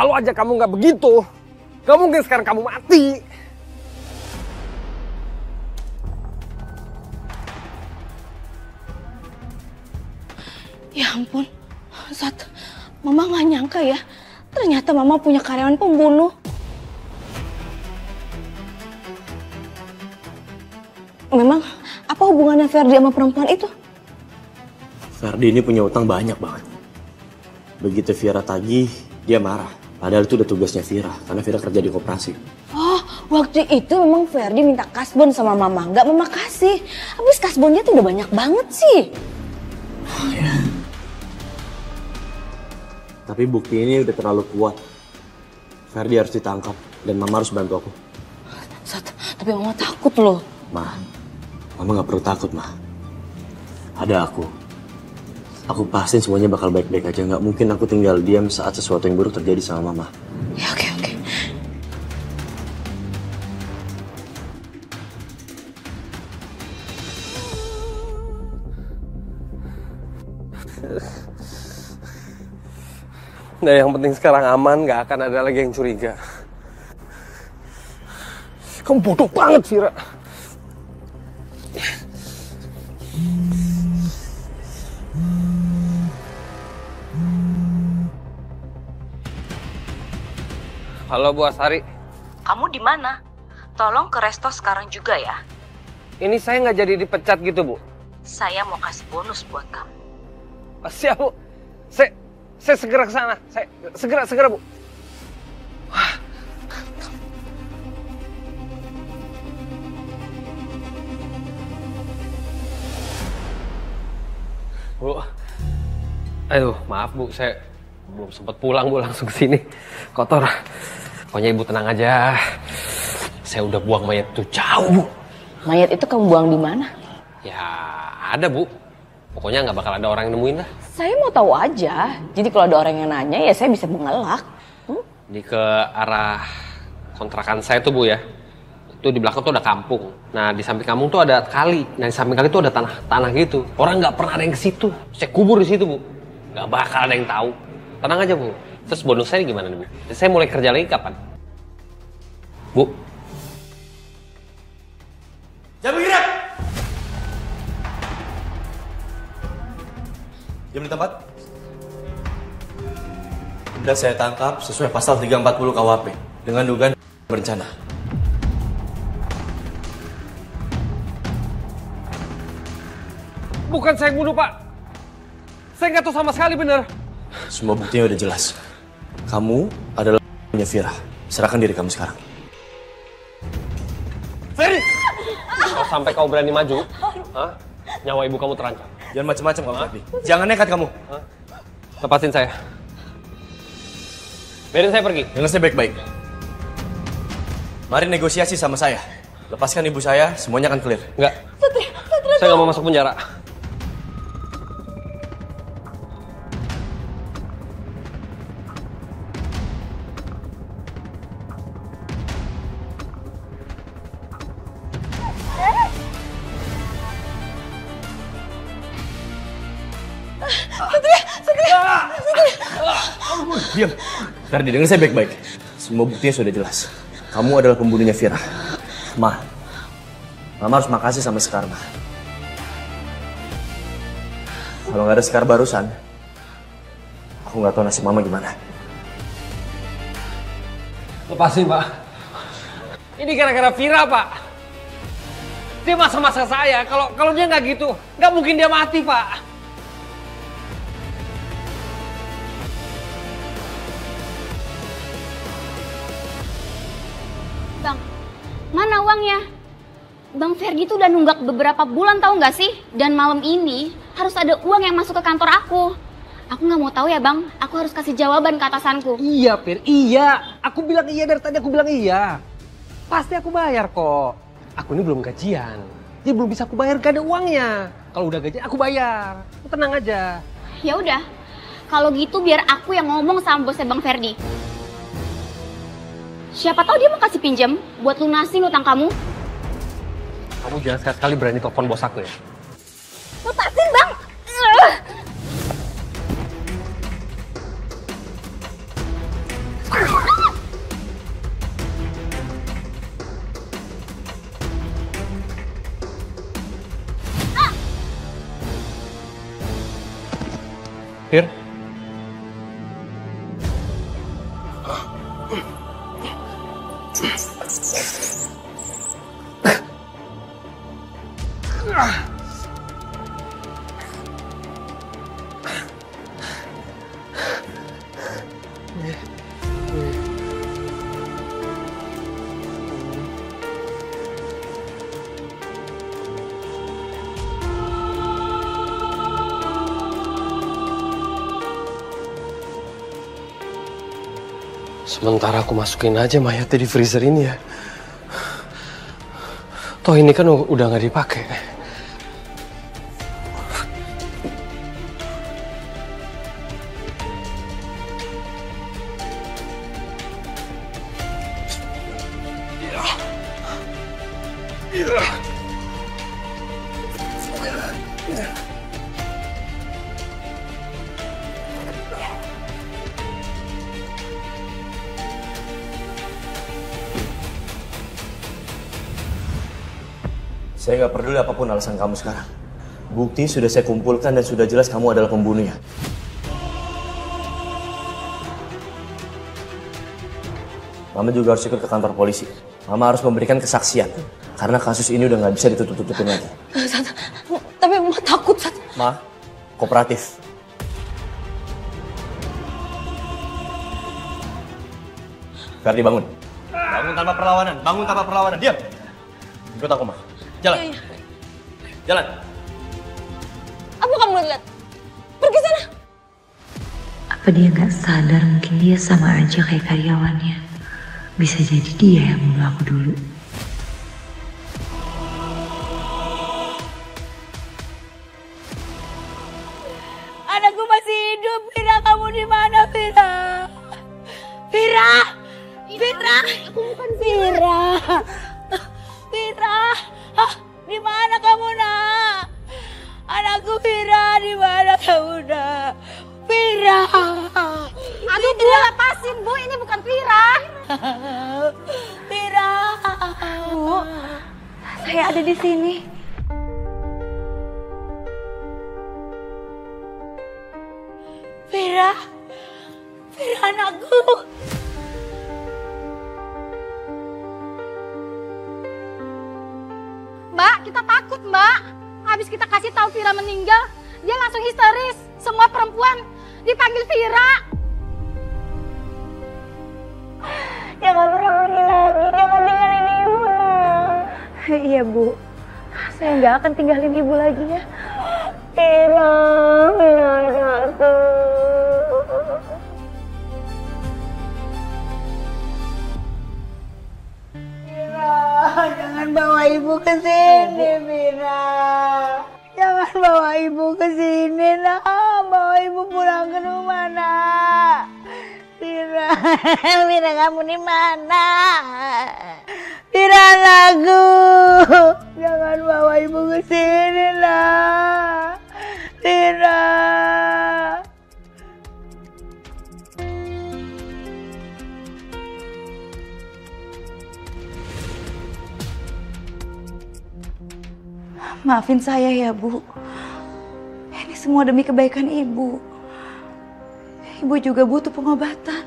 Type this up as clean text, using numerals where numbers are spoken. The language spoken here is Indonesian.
Kalau aja kamu nggak begitu, gak mungkin sekarang kamu mati. Ya ampun, Sat, Mama gak nyangka ya. Ternyata Mama punya karyawan pembunuh. Memang apa hubungannya Ferdi sama perempuan itu? Ferdi ini punya utang banyak banget. Begitu Vira tagih, dia marah. Padahal itu udah tugasnya Vira, karena Vira kerja di koperasi. Oh, waktu itu memang Ferdi minta kasbon sama Mama, gak Mama kasih. Habis kasbonnya tuh udah banyak banget sih. Oh, ya. Tapi bukti ini udah terlalu kuat. Ferdi harus ditangkap dan Mama harus bantu aku. Sat, tapi Mama takut loh. Mama gak perlu takut, Ma. Ada aku. Aku pastiin semuanya bakal baik-baik aja. Gak mungkin aku tinggal diam saat sesuatu yang buruk terjadi sama Mama. Ya oke. Nah, yang penting sekarang aman, gak akan ada lagi yang curiga. Kamu bodoh banget, Vira. Halo Bu Asari. Kamu di mana? Tolong ke resto sekarang juga ya. Ini saya nggak jadi dipecat gitu Bu. Saya mau kasih bonus buat kamu. Siap Bu. Saya segera ke sana. Saya segera Bu. Wah. Bu. Aduh, maaf Bu, saya belum sempat pulang Bu, langsung ke sini. Kotor. Pokoknya Ibu tenang aja. Saya udah buang mayat itu jauh, Bu. Mayat itu kamu buang di mana? Ya, ada, Bu. Pokoknya nggak bakal ada orang yang nemuin lah. Saya mau tahu aja. Jadi kalau ada orang yang nanya, ya saya bisa mengelak. Di ke arah kontrakan saya tuh, Bu ya. Itu di belakang tuh ada kampung. Nah, di samping kampung tuh ada kali. Nah, di samping kali tuh ada tanah gitu. Orang nggak pernah ada yang ke situ. Saya kubur di situ, Bu. Nggak bakal ada yang tahu. Tenang aja, Bu. Terus bonus saya gimana nih, Bu? Saya mulai kerja lagi kapan? Bu? Jangan bergerak! Diam di tempat. Udah saya tangkap sesuai pasal 340 KUHP dengan dugaan berencana. Bukan saya yang bunuh, Pak. Saya nggak tahu sama sekali, bener. Semua buktinya udah jelas. Kamu adalah punya Vira. Serahkan diri kamu sekarang. Ferdi! Kalau sampai kau berani maju, nyawa ibu kamu terancam. Jangan macam-macam kamu, Ferdi. Jangan nekat kamu. Lepasin saya. Biarin saya pergi. Dengar saya baik-baik. Mari negosiasi sama saya. Lepaskan ibu saya, semuanya akan clear. Enggak. Saya nggak mau masuk penjara. Diam. Ferdi, dengar saya baik-baik. Semua buktinya sudah jelas. Kamu adalah pembunuhnya Vira. Mama harus makasih sama Sekar, Ma. Kalau nggak ada Sekar barusan, aku nggak tahu nasib Mama gimana. Lepasin, Pak. Ini gara-gara Vira, Pak. Dia masa-masa saya. Kalau dia nggak gitu, nggak mungkin dia mati, Pak. Bang, mana uangnya? Bang Ferdi tuh udah nunggak beberapa bulan, tahu nggak sih? Dan malam ini harus ada uang yang masuk ke kantor aku. Aku nggak mau tahu ya Bang, aku harus kasih jawaban ke atasanku. Iya, Fir, iya. Aku bilang iya dari tadi, aku bilang iya. Pasti aku bayar kok. Aku ini belum gajian, jadi belum bisa aku bayar, gak ada uangnya. Kalau udah gajian, aku bayar. Tenang aja. Ya udah, kalau gitu biar aku yang ngomong sama bosnya Bang Ferdi. Siapa tahu dia mau kasih pinjam buat lunasin utang kamu. Kamu jangan sekali-sekali berani telepon bos aku ya. Lepasin Bang! Sementara aku masukin aja mayatnya di freezer ini ya. Toh ini kan udah nggak dipakai. Saya nggak peduli apapun alasan kamu sekarang. Bukti sudah saya kumpulkan dan sudah jelas kamu adalah pembunuhnya. Mama juga harus ikut ke kantor polisi. Mama harus memberikan kesaksian. Karena kasus ini udah nggak bisa ditutup-tutupin lagi. Sat, tapi Mama takut, Sat. Ma, kooperatif. Ferdi bangun. Bangun tanpa perlawanan. Bangun tanpa perlawanan. Diam. Ikut aku, Ma. Jalan. Iya. Jalan. Apa kamu lihat? Pergi sana. Apa dia nggak sadar mungkin dia sama aja kayak karyawannya. Bisa jadi dia yang bunuh aku dulu. Anakku masih hidup. Vira, kamu di mana, Vira? Vira! Vira! Aku bukan Vira. Vira! Hah, di mana kamu, Nak? Anakku Vira, di mana kamu, Nak? Vira! Aduh Bu, lepasin Bu, ini bukan Vira. Vira! Bu, saya ada di sini. Vira! Vira, anakku! Mbak, kita takut Mbak. Habis kita kasih tahu Vira meninggal, dia langsung histeris. Semua perempuan dipanggil Vira. Jangan pernah pergi lagi, jangan tinggalin ibu, Nak. Iya Bu, saya nggak akan tinggalin ibu lagi ya. Vira, Vira anakku. Vira, jangan bawa ibu ke sini, Vira. Jangan bawa ibu ke sini, Nak. Bawa ibu pulang ke rumah, Nak. Vira, Vira kamu di mana? Vira anakku, jangan bawa ibu ke sini, Nak. Vira. Maafin saya ya Bu. Ini semua demi kebaikan Ibu. Ibu juga butuh pengobatan.